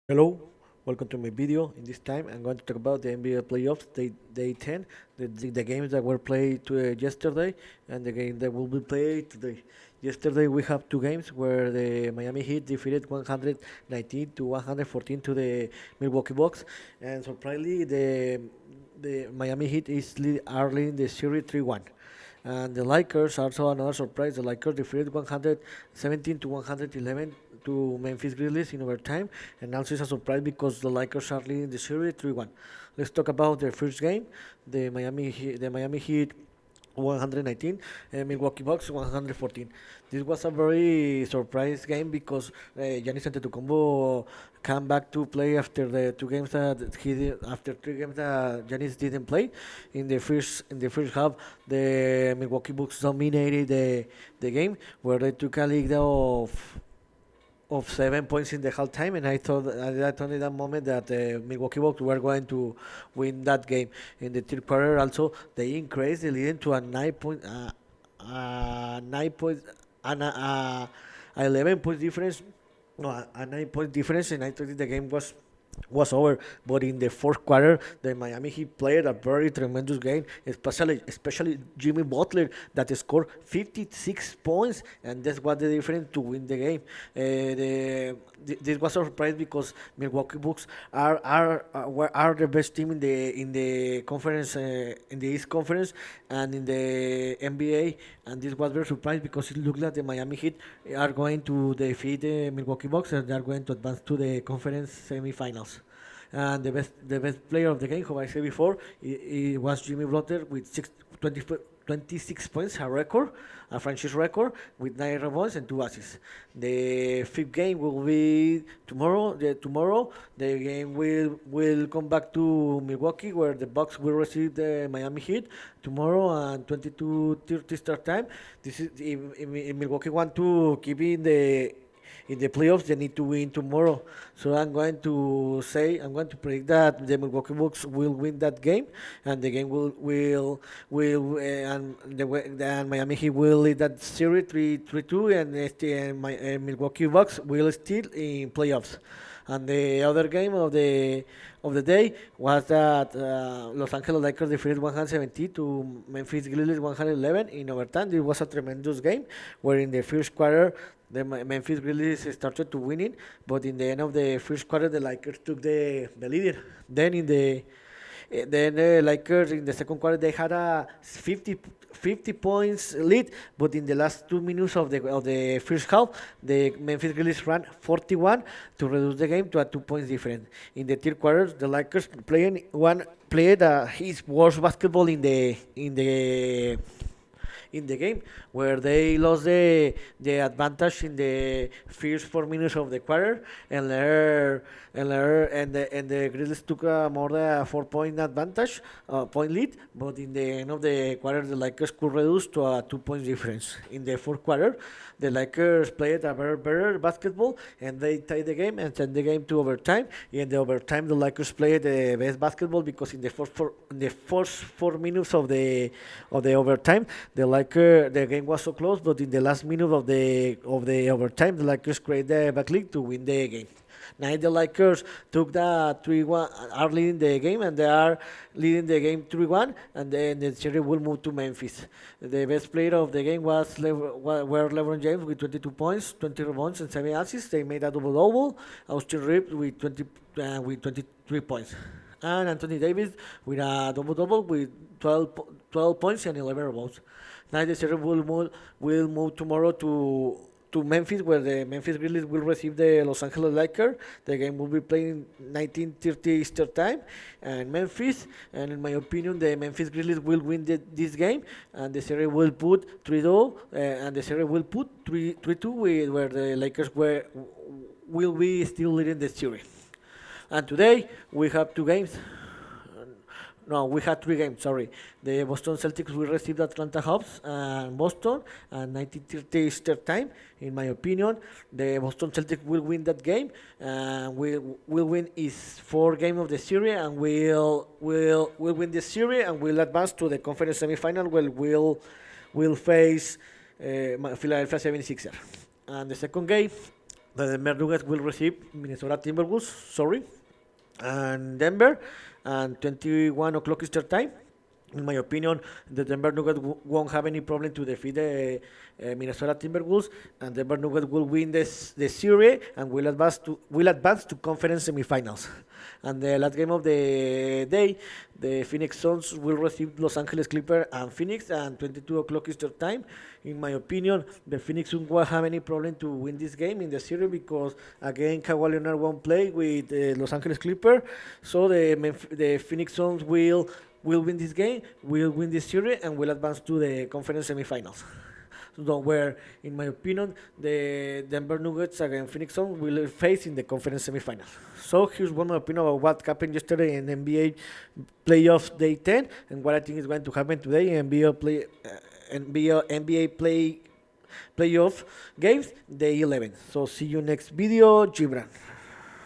Hello, welcome to my video. In this time, I'm going to talk about the NBA playoffs, day 10, the games that were played yesterday, and the game that will be played today. Yesterday, we have two games where the Miami Heat defeated 119 to 114 to the Milwaukee Bucks, and surprisingly, the Miami Heat are leading the series 3-1. And the Lakers, also another surprise, the Lakers defeated 117 to 111 to Memphis Grizzlies in overtime, and also it's a surprise because the Lakers are leading the series 3-1. Let's talk about the first game. The Miami Heat 119 and Milwaukee Bucks 114. This was a very surprise game because Giannis Antetokounmpo came back to play after the two games that he did, after 3 games that Giannis didn't play. In the first half, the Milwaukee Bucks dominated the game where they took a lead of 7 points in the halftime, and I thought in that moment that the Milwaukee Bucks were going to win that game. In the third quarter, also they increased the lead to a 9 point, and a 11 point difference, no, a 9 point difference, and I thought the game was over. But in the fourth quarter, the Miami Heat played a very tremendous game, especially Jimmy Butler that scored 56 points, and that's what the difference to win the game. This was a surprise because Milwaukee Bucks are the best team in the conference, in the East Conference, and in the NBA, and this was very surprised because it looked like the Miami Heat are going to defeat the Milwaukee Bucks, and they are going to advance to the conference semifinals. And the best player of the game, who I said before, it was Jimmy Butler with 26 points, a franchise record, with 9 rebounds and 2 assists. The fifth game will be tomorrow. Tomorrow the game will come back to Milwaukee, where the Bucks will receive the Miami Heat tomorrow at 22:30 start time. This is if Milwaukee want to keep in the playoffs, they need to win tomorrow. So I'm going to predict that the Milwaukee Bucks will win that game, and the game and Miami Heat will lead that series 3-2, and Milwaukee Bucks will still in playoffs. And the other game of the day was that Los Angeles Lakers defeated 170 to Memphis Grizzlies 111 in overtime. It was a tremendous game where in the first quarter the Memphis Grizzlies started to win it, but in the end of the first quarter the Lakers took the lead. Then in the then the Lakers in the second quarter they had a 50 points lead, but in the last 2 minutes of the first half, the Memphis Grizzlies ran 41 to reduce the game to a 2 points difference. In the third quarter, the Lakers played his worst basketball in the game, where they lost the advantage in the first 4 minutes of the quarter, and the Grizzlies took more than a 4 point advantage, point lead. But in the end of the quarter, the Lakers could reduce to a 2 points difference. In the fourth quarter, the Lakers played a better basketball, and they tied the game and sent the game to overtime. In the overtime, the Lakers played the best basketball because in the first 4 minutes of the overtime, the game was so close, but in the last minute of the overtime, the Lakers created the back lead to win the game. Now the Lakers took the 3-1, are leading the game, and they are leading the game 3-1, and then the series will move to Memphis. The best player of the game were LeBron James with 22 points, 20 rebounds, and 7 assists. They made a double-double. Austin Reeves with 23 points. And Anthony Davis with a double-double with 12 points and 11 rebounds. Now the series will move tomorrow to Memphis, where the Memphis Grizzlies will receive the Los Angeles Lakers. The game will be playing 19:30 Eastern Time, and Memphis. And in my opinion, the Memphis Grizzlies will win this game, and the series will put 3-2, and the series will put 3-2, where the Lakers will be still leading the series. And today we have two games. No, we had 3 games. Sorry, the Boston Celtics will receive the Atlanta Hawks and Boston at 19:30 Eastern Time. In my opinion, the Boston Celtics will win that game, and will win his 4 game of the series, and will win the series, and will advance to the conference semifinal, where will face Philadelphia 76ers. And the second game The Denver Nuggets will receive Minnesota Timberwolves, sorry, and Denver, and 21 o'clock Eastern time. In my opinion, the Denver Nuggets won't have any problem to defeat the Minnesota Timberwolves, and Denver Nuggets will win the series and will advance to conference semifinals. And the last game of the day, the Phoenix Suns will receive Los Angeles Clippers and Phoenix, and 22 o'clock Eastern time. In my opinion, the Phoenix Suns won't have any problem to win this game in the series because again Kawhi Leonard won't play with Los Angeles Clippers, so the Phoenix Suns will win this game, will win this series, and will advance to the conference semifinals. So where, in my opinion, the Denver Nuggets against Phoenix Suns will face in the conference semifinals. So here's one of my opinion about what happened yesterday in NBA playoffs day 10 and what I think is going to happen today in NBA playoff games day 11. So see you next video, Gibran.